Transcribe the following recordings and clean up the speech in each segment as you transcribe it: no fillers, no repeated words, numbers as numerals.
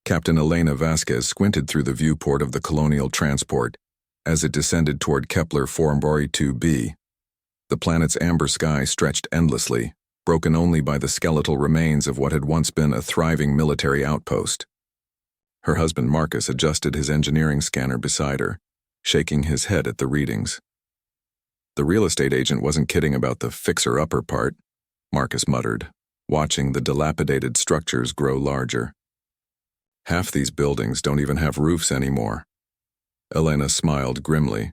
Captain Elena Vasquez squinted through the viewport of the colonial transport as it descended toward Kepler 442b. The planet's amber sky stretched endlessly, broken only by the skeletal remains of what had once been a thriving military outpost. Her husband Marcus adjusted his engineering scanner beside her, shaking his head at the readings. The real estate agent wasn't kidding about the fixer-upper part, Marcus muttered, watching the dilapidated structures grow larger. Half these buildings don't even have roofs anymore. Elena smiled grimly.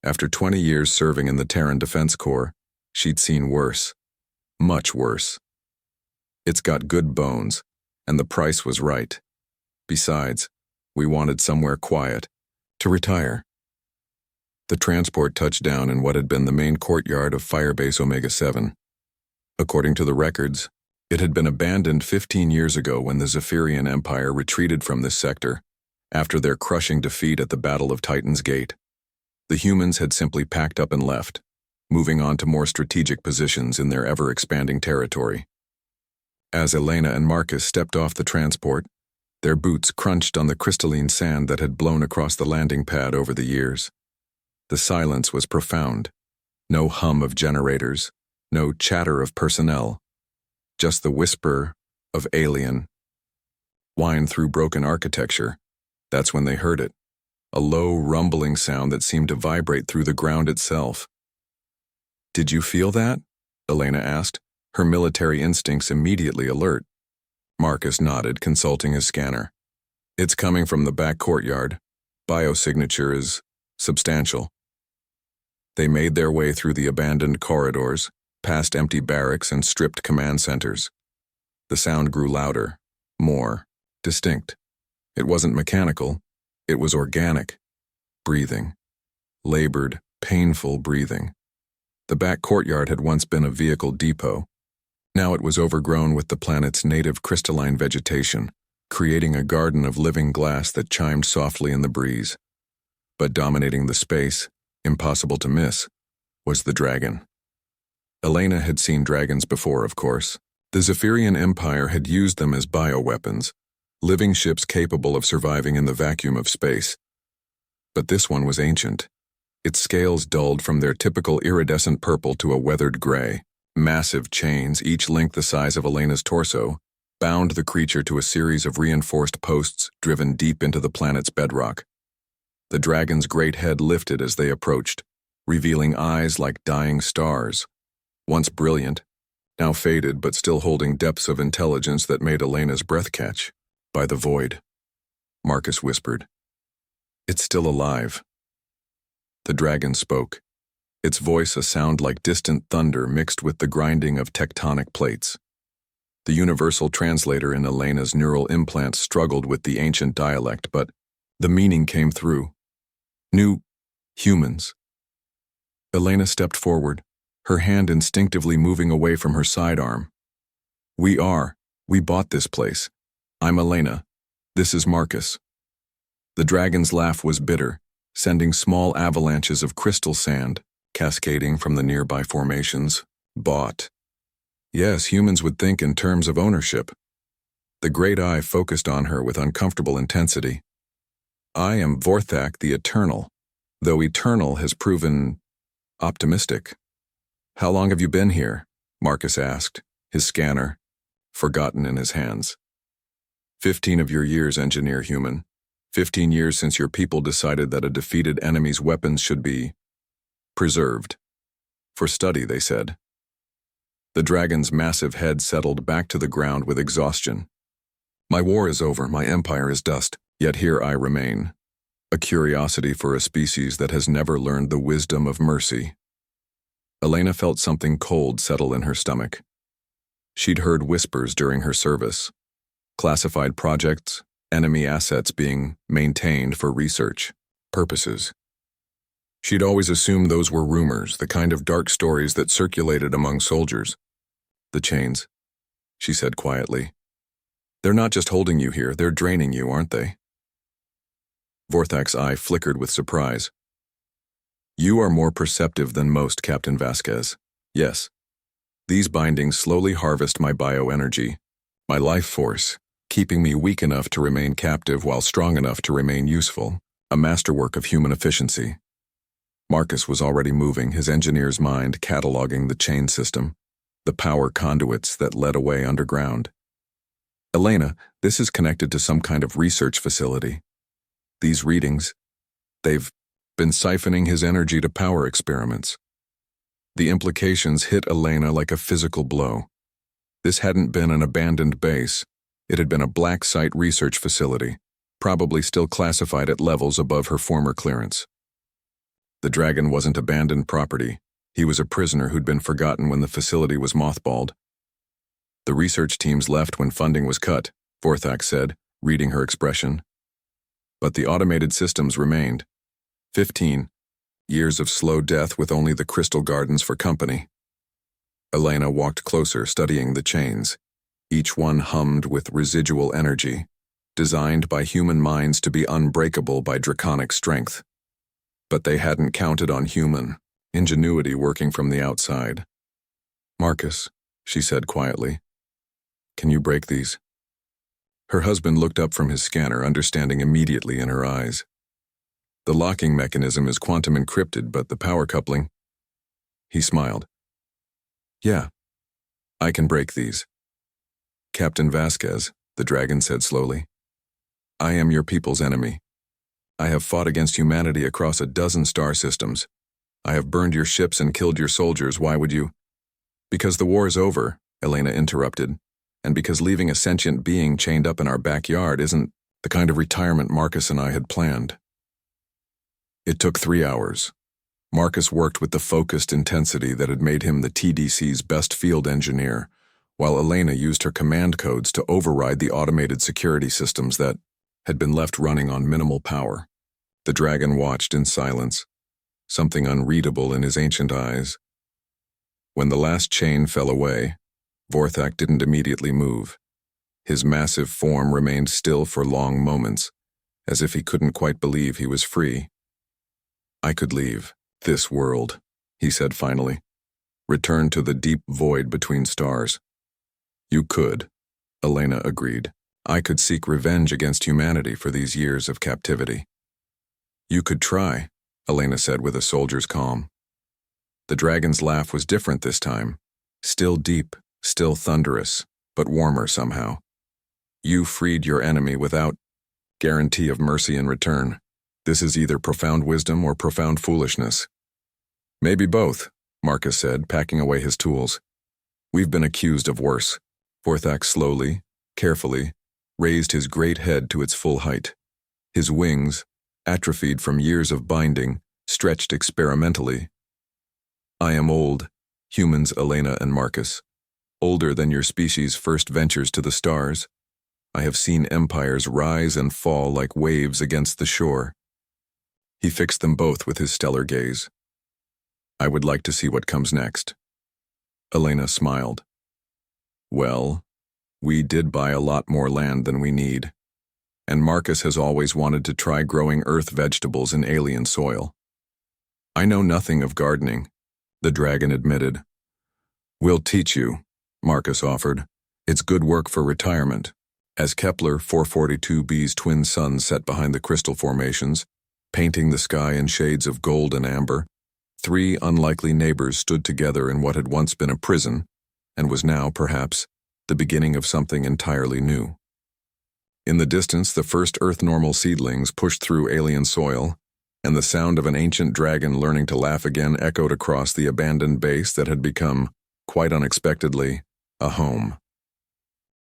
After 20 years serving in the Terran Defense Corps, she'd seen worse. Much worse. It's got good bones, and the price was right. Besides, we wanted somewhere quiet, to retire. The transport touched down in what had been the main courtyard of Firebase Omega-7. According to the records, it had been abandoned 15 years ago when the Zephyrian Empire retreated from this sector, after their crushing defeat at the Battle of Titan's Gate. The humans had simply packed up and left, moving on to more strategic positions in their ever-expanding territory. As Elena and Marcus stepped off the transport, their boots crunched on the crystalline sand that had blown across the landing pad over the years. The silence was profound. No hum of generators, no chatter of personnel, just the whisper of alien. Whine through broken architecture. That's when they heard it. A low, rumbling sound that seemed to vibrate through the ground itself. "Did you feel that?" Elena asked, her military instincts immediately alert. Marcus nodded, consulting his scanner. "It's coming from the back courtyard. Biosignature is substantial." They made their way through the abandoned corridors, past empty barracks and stripped command centers. The sound grew louder, more distinct. It wasn't mechanical, it was organic. Breathing. Labored, painful breathing. The back courtyard had once been a vehicle depot. Now it was overgrown with the planet's native crystalline vegetation, creating a garden of living glass that chimed softly in the breeze. But dominating the space, impossible to miss, was the dragon. Elena had seen dragons before, of course. The Zephyrian Empire had used them as bioweapons, living ships capable of surviving in the vacuum of space. But this one was ancient. Its scales dulled from their typical iridescent purple to a weathered gray. Massive chains, each length the size of Elena's torso, bound the creature to a series of reinforced posts driven deep into the planet's bedrock. The dragon's great head lifted as they approached, revealing eyes like dying stars. Once brilliant, now faded but still holding depths of intelligence that made Elena's breath catch. "By the void," Marcus whispered. "It's still alive." The dragon spoke, its voice a sound like distant thunder mixed with the grinding of tectonic plates. The universal translator in Elena's neural implants struggled with the ancient dialect, but the meaning came through. New humans. Elena stepped forward, her hand instinctively moving away from her sidearm. We bought this place. I'm Elena. This is Marcus." The dragon's laugh was bitter, sending small avalanches of crystal sand cascading from the nearby formations. Bought. Yes, humans would think in terms of ownership. The great eye focused on her with uncomfortable intensity. "I am Vorthak the Eternal, though eternal has proven optimistic." "How long have you been here?" Marcus asked, his scanner forgotten in his hands. 15 of your years, engineer human. 15 years since your people decided that a defeated enemy's weapons should be preserved. For study, they said. The dragon's massive head settled back to the ground with exhaustion. "My war is over, my empire is dust, yet here I remain. A curiosity for a species that has never learned the wisdom of mercy." Elena felt something cold settle in her stomach. She'd heard whispers during her service. Classified projects, enemy assets being maintained for research purposes. She'd always assumed those were rumors, the kind of dark stories that circulated among soldiers. "The chains," she said quietly. "They're not just holding you here, they're draining you, aren't they?" Vorthak's eye flickered with surprise. "You are more perceptive than most, Captain Vasquez. Yes. These bindings slowly harvest my bioenergy, my life force, keeping me weak enough to remain captive while strong enough to remain useful, a masterwork of human efficiency. Marcus was already moving, his engineer's mind cataloging the chain system, the power conduits that led away underground. Elena, this is connected to some kind of research facility. These readings, they've been siphoning his energy to power experiments. The implications hit Elena like a physical blow. This hadn't been an abandoned base. It had been a black site research facility, probably still classified at levels above her former clearance. The dragon wasn't abandoned property. He was a prisoner who'd been forgotten when the facility was mothballed. The research teams left when funding was cut, Vorthak said, reading her expression. But the automated systems remained. 15 years of slow death with only the crystal gardens for company. Elena walked closer, studying the chains. Each one hummed with residual energy, designed by human minds to be unbreakable by draconic strength. But they hadn't counted on human ingenuity working from the outside. "Marcus," she said quietly, "can you break these?" Her husband looked up from his scanner, understanding immediately in her eyes. "The locking mechanism is quantum encrypted, but the power coupling..." He smiled. "Yeah, I can break these." "Captain Vasquez," the dragon said slowly, "I am your people's enemy. I have fought against humanity across a dozen star systems. I have burned your ships and killed your soldiers. Why would you?" "Because the war is over," Elena interrupted, "and because leaving a sentient being chained up in our backyard isn't the kind of retirement Marcus and I had planned." It took 3 hours. Marcus worked with the focused intensity that had made him the TDC's best field engineer, while Elena used her command codes to override the automated security systems that had been left running on minimal power. The dragon watched in silence, something unreadable in his ancient eyes. When the last chain fell away, Vorthak didn't immediately move. His massive form remained still for long moments, as if he couldn't quite believe he was free. "I could leave this world," he said finally. "Return to the deep void between stars." "You could," Elena agreed. "I could seek revenge against humanity for these years of captivity." "You could try," Elena said with a soldier's calm. The dragon's laugh was different this time. Still deep, still thunderous, but warmer somehow. "You freed your enemy without guarantee of mercy in return. This is either profound wisdom or profound foolishness." "Maybe both," Marcus said, packing away his tools. "We've been accused of worse." Vorthak slowly, carefully, raised his great head to its full height. His wings, atrophied from years of binding, stretched experimentally. "I am old, humans Elena and Marcus. Older than your species' first ventures to the stars. I have seen empires rise and fall like waves against the shore." He fixed them both with his stellar gaze. "I would like to see what comes next." Elena smiled. "Well, we did buy a lot more land than we need. And Marcus has always wanted to try growing earth vegetables in alien soil." "I know nothing of gardening," the dragon admitted. "We'll teach you," Marcus offered. "It's good work for retirement." As Kepler 442b's twin suns set behind the crystal formations, painting the sky in shades of gold and amber, 3 unlikely neighbors stood together in what had once been a prison, and was now, perhaps, the beginning of something entirely new. In the distance, the first Earth-normal seedlings pushed through alien soil, and the sound of an ancient dragon learning to laugh again echoed across the abandoned base that had become, quite unexpectedly, a home.